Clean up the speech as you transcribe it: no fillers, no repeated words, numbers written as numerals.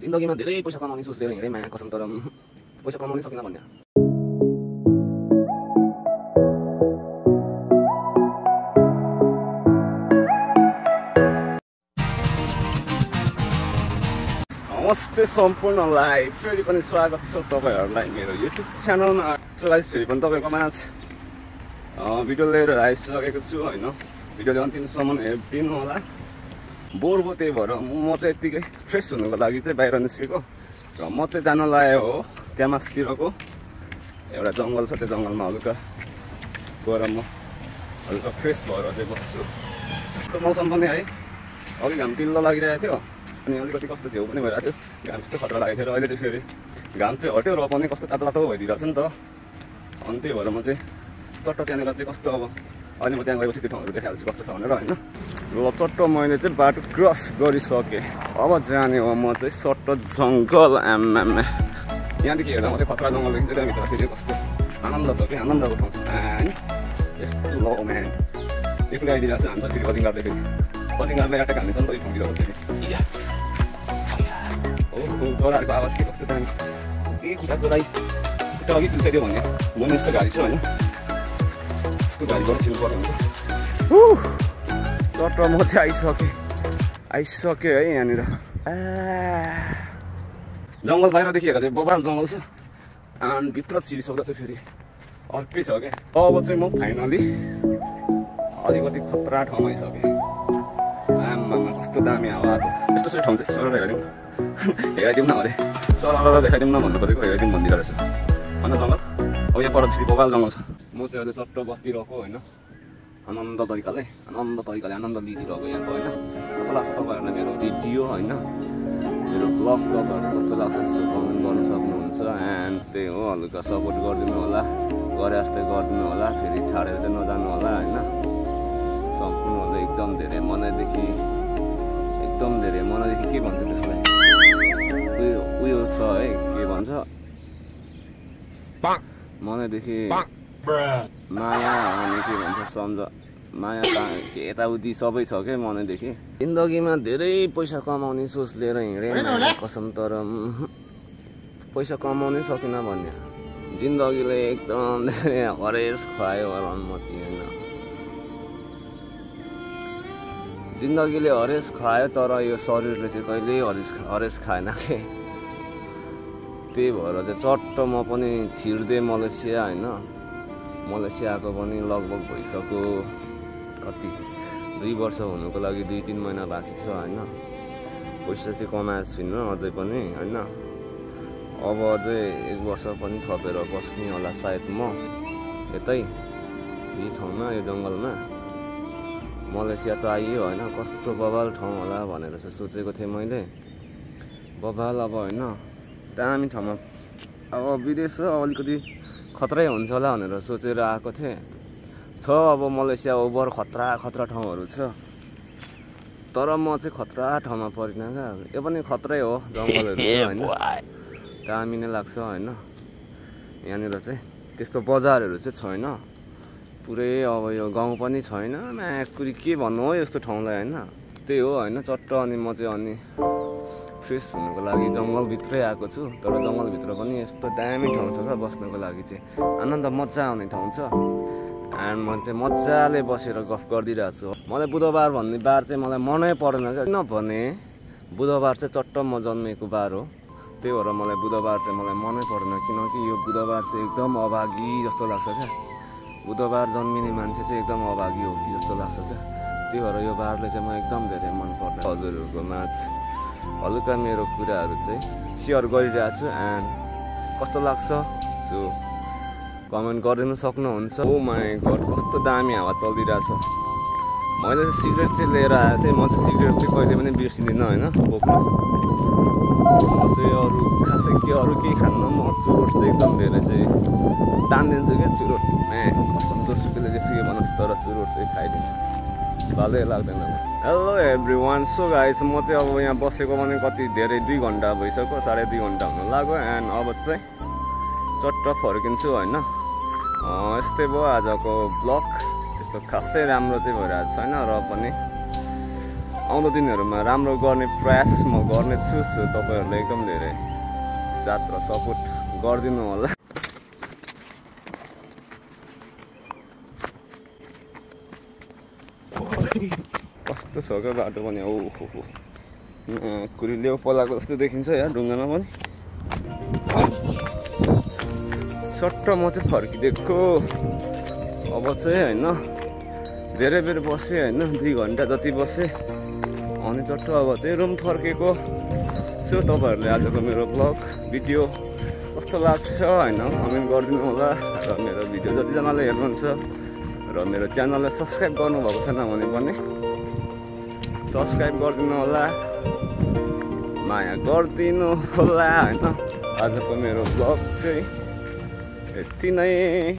जिन्दगीमा धेरै पैसा कमाउने सोच लिएर हिँडेँ माया कसम, तर पैसा कमाउनै सकिन भन्ने। नमस्ते सम्पूर्णलाई, फेरि पनि स्वागत छ तपाईहरुलाई मेरो युट्युब च्यानलमा। सो गाइस, फेरि पनि तपाईको माझ भिडियो लिएर आइसकेको छु हैन। भिडियोले अन्तिमसम्म हेरिदिनु होला। बोर भयो, त्यही भएर म चाहिँ यतिकै फ्रेस हुनुको लागि चाहिँ बाहिर निस्केको र म चाहिँ जान लाग्यो हो क्यामासतिरको एउटा जङ्गल छ। त्यो जङ्गलमा हल्का गएर म हल्का फ्रेस भएर चाहिँ बस्छु। त्यो मौसम पनि है अघि घाम तिल्लो लागिरहेको थियो, अनि अलिकति कस्तो थियो पनि भइरहेको थियो। घाम त्यस्तो खतरा लागेको थियो र अहिले चाहिँ फेरि घाम चाहिँ हट्यो र पनि कस्तो तातो तातो भइदिरहेको छ नि त। अनि त्यही भएर म चाहिँ चट्ट त्यहाँनिर चाहिँ कस्तो अब अहिले म त्यहाँ गएपछि त्यो ठाउँहरू देखाइहाल्छु कस्तो छ भनेर होइन। र चट्ट मैले चाहिँ बाटो क्रस गरिसकेँ। अब जाने हो म चाहिँ चट्ट जङ्गल। आम्मामा, यहाँदेखि हेर्दा मात्रै खतरा जङ्गल देखिन्छ। त्यहाँभित्र फेरि कस्तो आनन्द छ कि, आनन्द उठाउँछ होइन। यस्तो लो म्यान एक्लै आइदिरहेको छ। हान्छ फेरि बजिङगार्डले, फेरि बजिङगार्डलाई अट्याक हाल्नेछ नि त यो ठाउँतिर फेरि। चराहरूको आवाज के कस्तो दामी, के खुट्टाको राई खुट्टा अघि तुल्छाइदियो भने म नि यस्तो गाडी छ होइन, यस्तो गाडीबाट छिर्नु पर्ने हुन्छ। चट्ट म चाहिँ आइसकेँ है यहाँनिर। जङ्गल बाहिरदेखि हेर्दा चाहिँ बबाल जङ्गल छ, अनि भित्र छिरिसक्दा चाहिँ फेरि अर्कै छ क्या। अब चाहिँ म फाइनली अलिकति खतरा ठाउँमा आइसकेँ। आम्मामा कस्तो दामी हावा आएको। यस्तो चाहिँ ठाउँ चाहिँ सरर हेराइदिउँ न अरे, सरर देखाइदिउँ न भन्नु खोजेको, हेराइदिउँ भनिदिएको रहेछ होइन जङ्गल। अब यहाँ पर फेरि बबाल जङ्गल छ। म चाहिँ अहिले चट्ट बस्दिरहेको होइन, आनन्द तरिकाले आनन्द लिइदिरहेको यहाँको होइन। कस्तो लाग्छ तपाईँहरूलाई मेरो भिडियो होइन, मेरो ब्लगहरू कस्तो लाग्छ कमेन्ट गर्न सक्नुहुन्छ। एन्ड त्यही हो, हल्का सपोर्ट गरिदिनु होला, गरे जस्तै गरिदिनु होला, फेरि छाडेर चाहिँ नजानु होला होइन। सम्पूर्णले एकदम धेरै मनैदेखि के भन्छ त्यसलाई, उयो छ है, के भन्छ मनैदेखि माया अनि के भन्छ सम्झ, माया के यताउति सबै छ क्या मनैदेखि। जिन्दगीमा धेरै पैसा कमाउने सोच लिएर हिँडेँ माया कसम, तर पैसा कमाउनै सकिन भन्ने। जिन्दगीले एकदम धेरै हरेस खुवायो अनुमति होइन। जिन्दगीले हरेस खुवायो, तर यो शरीरले चाहिँ कहिल्यै हरेस खाएन के। त्यही भएर चाहिँ चट्ट म पनि छिर्दै मलेसिया होइन। मलेसियाको पनि लगभग भइसक्यो कति 2 वर्ष हुनुको लागि 2-3 महिना बाँकी छ होइन। पैसा चाहिँ कमाएको छुइनँ अझै पनि होइन। अब अझै 1 वर्ष पनि थपेर बस्ने होला सायद म यतै यही ठाउँमा, यो जङ्गलमा। मलेसिया त आइयो होइन, कस्तो बबाल ठाउँ होला भनेर चाहिँ सोचेको थिएँ मैले। बबाल अब होइन, दामी ठाउँमा। अब विदेश अलिकति खतरै हुन्छ होला भनेर सोचेर आएको थिएँ। छ अब मलेसिया ओभर खतरा ठाउँहरू छ, तर म चाहिँ खतरा ठाउँमा परिनँ क्या। यो पनि खतरै हो, जङ्गलहरू छ होइन, दामी नै लाग्छ होइन। यहाँनिर चाहिँ त्यस्तो बजारहरू चाहिँ छैन पुरै। अब यो गाउँ पनि छैन, म्याकुरी के भन्नु हो यस्तो ठाउँलाई होइन। त्यही हो होइन। चट्ट अनि म चाहिँ अनि फ्रेस हुनुको लागि जङ्गलभित्रै आएको छु, तर जङ्गलभित्र पनि यस्तो दामी ठाउँ छ क्या बस्नुको लागि चाहिँ, आनन्द मजा आउने ठाउँ छ। एन्ड म चाहिँ मजाले बसेर गफ गरिदिरहेको छु। मलाई बुधबार भन्ने बार चाहिँ मलाई मनै पर्दैन क्या, किनभने बुधबार चाहिँ चट्ट म जन्मेको बार हो। त्यही भएर मलाई बुधबार चाहिँ मलाई मनै पर्दैन, किनकि यो बुधबार चाहिँ एकदम अभागी जस्तो लाग्छ क्या। बुधबार जन्मिने मान्छे चाहिँ एकदम अभागी हो कि जस्तो लाग्छ क्या। त्यही भएर यो बारले चाहिँ म एकदम धेरै मन पर्छ। हजुरहरूको माझ हल्का मेरो कुराहरू चाहिँ सेयर गरिरहेको छु। एन्ड कस्तो लाग्छ सो कमेन्ट गरिदिनु सक्नुहुन्छ। ओ माई गड, कस्तो दामी हावा चलिरहेछ। मैले चाहिँ सिगरेट चाहिँ लिएर आएको थिएँ। म चाहिँ सिगरेट चाहिँ कहिले पनि बिर्सिँदिनँ होइन बोक्न। म चाहिँ खासै केही खान्न। म चुरोट चाहिँ एकदम धेरै चाहिँ तानिदिन्छु क्या। चुरोट कसम जोसुकैले जेसुकै भनोस्, तर चुरोट चाहिँ खाइदिन्छु, भालै लाग्दैन। हेलो एभ्रिवान, सो गाइस म चाहिँ अब यहाँ बसेको भने कति धेरै 2 घन्टा भइसक्यो, 2.5 घन्टा हुन लाग्यो। एन्ड अब चाहिँ चट्ट फर्किन्छु होइन। यस्तै भयो आजको ब्लग। त्यस्तो खासै राम्रो चाहिँ भइरहेको छैन, र पनि आउँदो दिनहरूमा राम्रो गर्ने प्रयास म गर्नेछु। सो तपाईँहरूले एकदम धेरै साथ र सपोर्ट गरिदिनु होला। कस्तो छ क्या बाटो पनि, ओहो कुरीले पलाएको जस्तो देखिन्छ यार ढुङ्गामा पनि। सट्ट म चाहिँ फर्किदिएको अब चाहिँ होइन, धेरै बेर बसेँ होइन, 2 घन्टा जति बसेँ अनि चट्ट अब चाहिँ रुम फर्केको। सो तपाईँहरूले आजको मेरो ब्लग भिडियो कस्तो लाग्छ होइन कमेन्ट गरिदिनु होला। र मेरो भिडियो जतिजनाले हेर्नुहुन्छ र मेरो च्यानललाई सब्सक्राइब गर्नुभएको छैन भने पनि सब्सक्राइब गरिदिनु होला, माया गरिदिनु होला होइन। आजको मेरो ब्लग चाहिँ यति नै।